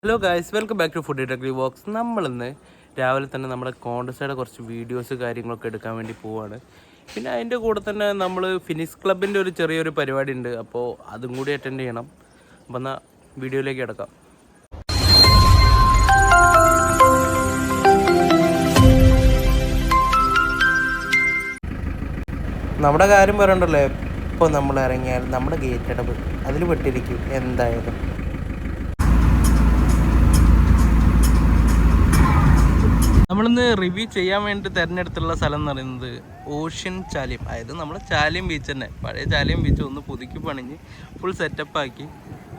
Hello guys, welcome back to food techly vox. നമ്മളിന്ന് രാവിലെ തന്നെ നമ്മുടെ കോൺഗ്രസയുടെ കുറച്ച് വീഡിയോസ് കാര്യങ്ങളൊക്കെ എടുക്കാൻ വേണ്ടി പോവാണ്. പിന്നെ അതിൻ്റെ കൂടെ തന്നെ നമ്മൾ ഫിനിക്സ് ക്ലബിൻ്റെ ഒരു ചെറിയൊരു പരിപാടി ഉണ്ട്, അപ്പോൾ അതും കൂടി അറ്റൻഡ് ചെയ്യണം. അപ്പോൾ എന്നാൽ വീഡിയോയിലേക്ക് കിടക്കാം. നമ്മുടെ കാര്യം പറയണ്ടല്ലോ, ഇപ്പോൾ നമ്മൾ ഇറങ്ങിയാൽ നമ്മുടെ ഗേറ്റ് അടവ് അതിൽ പെട്ടിരിക്കും എന്തായാലും. നമ്മളിന്ന് റിവ്യൂ ചെയ്യാൻ വേണ്ടി തിരഞ്ഞെടുത്തുള്ള സ്ഥലം എന്ന് പറയുന്നത് ഓഷ്യൻ ചാലിയം, അതായത് നമ്മുടെ ചാലിയം ബീച്ച് തന്നെ. പഴയ ചാലിയം ബീച്ച് ഒന്ന് പുതുക്കി പണിഞ്ഞ് ഫുൾ സെറ്റപ്പാക്കി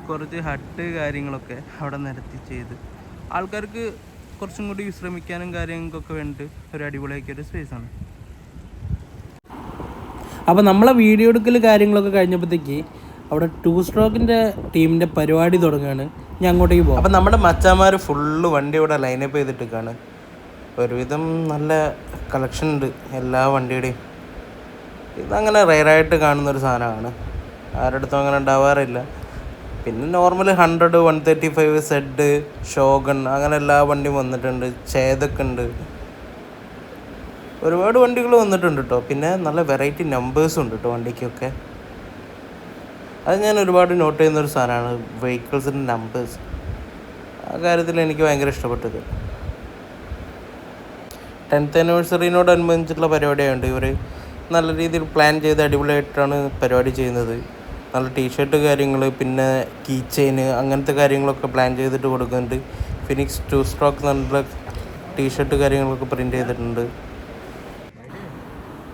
കുറച്ച് ഹട്ട് കാര്യങ്ങളൊക്കെ അവിടെ നിരത്തി ചെയ്ത് ആൾക്കാർക്ക് കുറച്ചും കൂടി വിശ്രമിക്കാനും കാര്യങ്ങൾക്കൊക്കെ വേണ്ടിയിട്ട് ഒരു അടിപൊളിയാക്കിയൊരു സ്പേസാണ്. അപ്പോൾ നമ്മളെ വീഡിയോ എടുക്കൽ കാര്യങ്ങളൊക്കെ കഴിഞ്ഞപ്പോഴത്തേക്ക് അവിടെ 2 സ്ട്രോക്കിൻ്റെ ടീമിൻ്റെ പരിപാടി തുടങ്ങുകയാണ്. ഞാൻ അങ്ങോട്ടേക്ക് പോകും. അപ്പോൾ നമ്മുടെ മച്ചാന്മാർ ഫുള്ള് വണ്ടി ഇവിടെ ലൈനപ്പ് ചെയ്തിട്ടേക്കാണ്. ഒരുവിധം നല്ല കളക്ഷൻ ഉണ്ട് എല്ലാ വണ്ടിയുടെയും. ഇതങ്ങനെ റെയറായിട്ട് കാണുന്നൊരു സാധനമാണ്, ആരുടെ അടുത്തും അങ്ങനെ ഉണ്ടാവാറില്ല. പിന്നെ നോർമൽ 100, 135, സെഡ്, ഷോഗൺ അങ്ങനെ എല്ലാ വണ്ടിയും വന്നിട്ടുണ്ട്. ചേതക്ക് ഉണ്ട്, ഒരുപാട് വണ്ടികൾ വന്നിട്ടുണ്ട് കേട്ടോ. പിന്നെ നല്ല വെറൈറ്റി നമ്പേഴ്സും ഉണ്ട് കേട്ടോ വണ്ടിക്കൊക്കെ. അത് ഞാൻ ഒരുപാട് നോട്ട് ചെയ്യുന്നൊരു സാധനമാണ്, വെഹിക്കിൾസിൻ്റെ നമ്പേഴ്സ്. ആ കാര്യത്തിൽ എനിക്ക് ഭയങ്കര ഇഷ്ടപ്പെട്ടത്. 10th ആനിവേഴ്സറിനോടനുബന്ധിച്ചിട്ടുള്ള പരിപാടിയായതുകൊണ്ട് ഇവർ നല്ല രീതിയിൽ പ്ലാൻ ചെയ്ത് അടിപൊളിയായിട്ടാണ് പരിപാടി ചെയ്യുന്നത്. നല്ല ടീഷർട്ട് കാര്യങ്ങൾ, പിന്നെ കീ ചെയിൻ അങ്ങനത്തെ കാര്യങ്ങളൊക്കെ പ്ലാൻ ചെയ്തിട്ട് കൊടുക്കുന്നുണ്ട്. ഫിനിക്സ് 2 സ്ട്രോക്ക് നല്ല ടീഷർട്ട് കാര്യങ്ങളൊക്കെ പ്രിൻ്റ് ചെയ്തിട്ടുണ്ട്.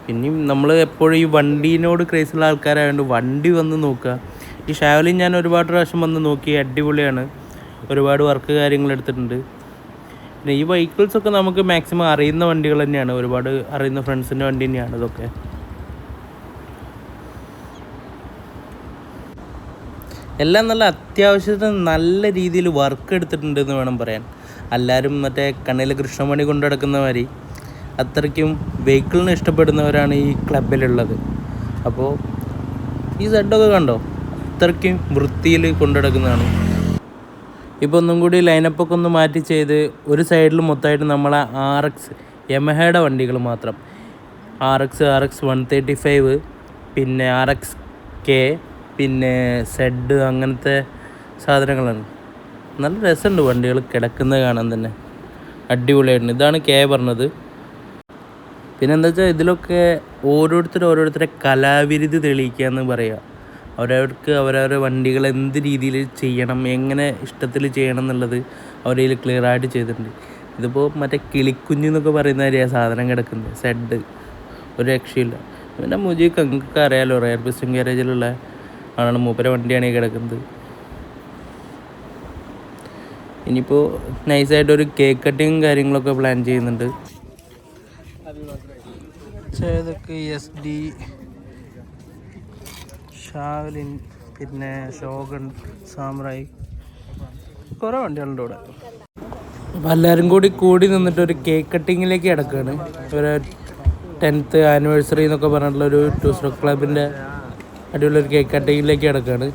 പിന്നെയും നമ്മൾ എപ്പോഴും ഈ വണ്ടീനോട് ക്രേസുള്ള ആൾക്കാരായതുകൊണ്ട് വണ്ടി വന്ന് നോക്കുക. ഈ ഷാവലിൻ ഞാൻ ഒരുപാട് പ്രാവശ്യം വന്ന് നോക്കി, അടിപൊളിയാണ്. ഒരുപാട് വർക്ക് കാര്യങ്ങൾ എടുത്തിട്ടുണ്ട്. പിന്നെ ഈ വെഹിക്കിൾസൊക്കെ നമുക്ക് മാക്സിമം അറിയുന്ന വണ്ടികൾ തന്നെയാണ്, ഒരുപാട് അറിയുന്ന ഫ്രണ്ട്സിൻ്റെ വണ്ടി തന്നെയാണ് ഇതൊക്കെ. എല്ലാം നല്ല അത്യാവശ്യത്തിന് നല്ല രീതിയിൽ വർക്ക് എടുത്തിട്ടുണ്ടെന്ന് വേണം പറയാൻ. എല്ലാവരും മറ്റേ കണ്ണിൽ കൃഷ്ണമണി കൊണ്ടു നടക്കുന്ന മാതിരി അത്രയ്ക്കും വെഹിക്കിളിനെ ഇഷ്ടപ്പെടുന്നവരാണ് ഈ ക്ലബിലുള്ളത്. അപ്പോൾ ഈ സെഡൊക്കെ കണ്ടോ, അത്രയ്ക്കും വൃത്തിയിൽ കൊണ്ടു നടക്കുന്നതാണ്. ഇപ്പോൾ ഒന്നും കൂടി ലൈനപ്പൊക്കെ ഒന്ന് മാറ്റി ചെയ്ത് ഒരു സൈഡിൽ മൊത്തമായിട്ട് നമ്മളെ RX യമഹയുടെ വണ്ടികൾ മാത്രം, RX 135, പിന്നെ RX-K, പിന്നെ സെഡ് അങ്ങനത്തെ സാധനങ്ങളാണ്. നല്ല രസമുണ്ട് വണ്ടികൾ കിടക്കുന്നത് കാണാൻ തന്നെ, അടിപൊളിയായിട്ടുണ്ട്. ഇതാണ് K പറഞ്ഞത്. പിന്നെ എന്താ വെച്ചാൽ ഇതിലൊക്കെ ഓരോരുത്തരെ കലാവിരുത് തെളിയിക്കുക എന്ന് പറയുക. അവരവർക്ക് അവരവരുടെ വണ്ടികൾ എന്ത് രീതിയിൽ ചെയ്യണം, എങ്ങനെ ഇഷ്ടത്തിൽ ചെയ്യണം എന്നുള്ളത് അവരതിൽ ക്ലിയറായിട്ട് ചെയ്തിട്ടുണ്ട്. ഇതിപ്പോൾ മറ്റേ കിളിക്കുഞ്ഞ് എന്നൊക്കെ പറയുന്ന കാര്യമാണ് സാധനം കിടക്കുന്നത്. സെഡ് ഒരു രക്ഷയില്ല. പിന്നെ മുജിക്ക് നിങ്ങൾക്ക് അറിയാമല്ലോ, റയർ പിസ്റ്റൺ ഗാരേജിലുള്ള ആളാണ്, മൂപ്പര വണ്ടിയാണ് ഈ കിടക്കുന്നത്. ഇനിയിപ്പോൾ നൈസായിട്ടൊരു കേക്ക് കട്ടിങ് കാര്യങ്ങളൊക്കെ പ്ലാൻ ചെയ്യുന്നുണ്ട്. ചേതക്ക്, SD, ഷാവലിൻ, പിന്നെ ഷോഗൺ, സാമ്രായി, കുറേ വണ്ടികളുണ്ട് ഇവിടെ. അപ്പോൾ എല്ലാവരും കൂടി നിന്നിട്ടൊരു കേക്ക് കട്ടിങ്ങിലേക്ക് കിടക്കുകയാണ്. ഒരു 10th ആനിവേഴ്സറി എന്നൊക്കെ പറഞ്ഞിട്ടുള്ളൊരു 2 സ്ട്രോക്ക് ക്ലബിൻ്റെ അടിപൊളിയൊരു കേക്ക് കട്ടിങ്ങിലേക്ക് കിടക്കുകയാണ്.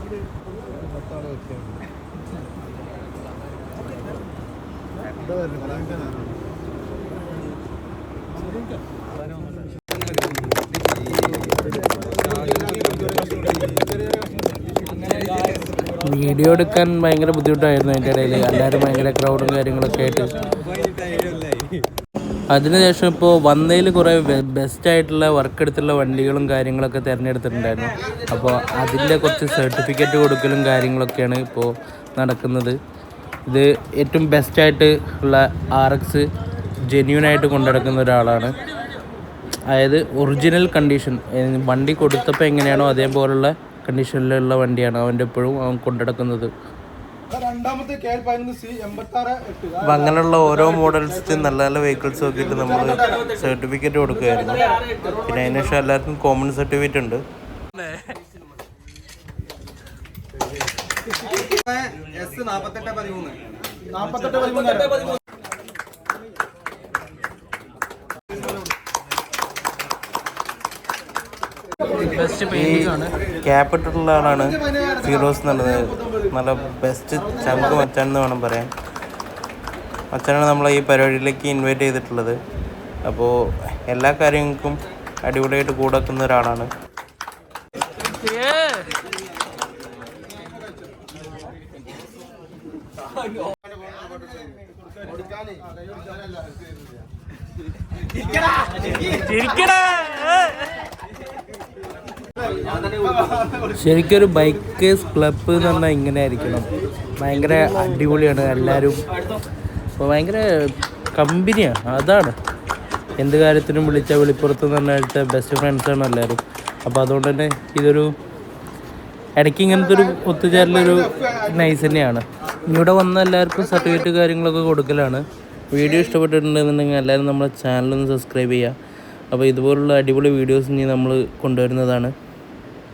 വീഡിയോ എടുക്കാൻ ഭയങ്കര ബുദ്ധിമുട്ടായിരുന്നു അതിൻ്റെ ഇടയിൽ, എല്ലാവരും ഭയങ്കര ക്രൗഡും കാര്യങ്ങളൊക്കെ ആയിട്ട്. അതിനുശേഷം ഇപ്പോൾ വന്നതിൽ കുറേ ബെസ്റ്റായിട്ടുള്ള വർക്ക് എടുത്തുള്ള വണ്ടികളും കാര്യങ്ങളൊക്കെ തിരഞ്ഞെടുത്തിട്ടുണ്ടായിരുന്നു. അപ്പോൾ അതിൻ്റെ കുറച്ച് സർട്ടിഫിക്കറ്റ് കൊടുക്കലും കാര്യങ്ങളൊക്കെയാണ് ഇപ്പോൾ നടക്കുന്നത്. ഇത് ഏറ്റവും ബെസ്റ്റായിട്ട് ഉള്ള RX ജെന്യൂനായിട്ട് കൊണ്ടുനടക്കുന്ന ഒരാളാണ്. അതായത് ഒറിജിനൽ കണ്ടീഷൻ, വണ്ടി കൊടുത്തപ്പോൾ എങ്ങനെയാണോ അതേപോലുള്ള കണ്ടീഷനിലുള്ള വണ്ടിയാണ് അവൻ്റെ എപ്പോഴും അവൻ കൊണ്ടുനടക്കുന്നത്. അപ്പം അങ്ങനെയുള്ള ഓരോ മോഡൽസ് നല്ല നല്ല വെഹിക്കിൾസ് നോക്കിയിട്ട് നമ്മൾ സർട്ടിഫിക്കറ്റ് കൊടുക്കുമായിരുന്നു. പിന്നെ അതിനുശേഷം എല്ലാവർക്കും കോമൺ സർട്ടിഫിക്കറ്റ് ഉണ്ട്. ക്യാപിറ്റലുള്ള ആളാണ് ഫിറോസ് എന്നുള്ളത്. നല്ല ബെസ്റ്റ് ചങ്ക് മച്ചാൻ എന്ന് വേണം പറയാൻ. മച്ചാനാണ് നമ്മളെ ഈ പരിപാടിയിലേക്ക് ഇൻവൈറ്റ് ചെയ്തിട്ടുള്ളത്. അപ്പോൾ എല്ലാ കാര്യങ്ങൾക്കും അടിപൊളിയായിട്ട് കൂടെ വെക്കുന്ന ഒരാളാണ്. ശരിക്കൊരു ബൈക്കേഴ്സ് ക്ലബ്ബ് എന്ന് പറഞ്ഞാൽ ഇങ്ങനെ ആയിരിക്കണം. ഭയങ്കര അടിപൊളിയാണ് എല്ലാവരും. അപ്പോൾ ഭയങ്കര കമ്പനിയാണ്. അതാണ് എന്ത് കാര്യത്തിനും വിളിച്ചാൽ വെളിപ്പുറത്ത് എന്ന് പറഞ്ഞാൽ ബെസ്റ്റ് ഫ്രണ്ട്സാണ് എല്ലാവരും. അപ്പോൾ അതുകൊണ്ട് തന്നെ ഇതൊരു ഇടയ്ക്ക് ഇങ്ങനത്തെ ഒരു ഒത്തുചേരലൊരു നൈസ് തന്നെയാണ്. ഇവിടെ വന്ന എല്ലാവർക്കും സർട്ടിഫിക്കറ്റ് കാര്യങ്ങളൊക്കെ കൊടുക്കലാണ്. വീഡിയോ ഇഷ്ടപ്പെട്ടിട്ടുണ്ടെന്നുണ്ടെങ്കിൽ എല്ലാവരും നമ്മുടെ ചാനലൊന്ന് സബ്സ്ക്രൈബ് ചെയ്യുക. അപ്പോൾ ഇതുപോലുള്ള അടിപൊളി വീഡിയോസ് ഇനി നമ്മൾ കൊണ്ടുവരുന്നതാണ്.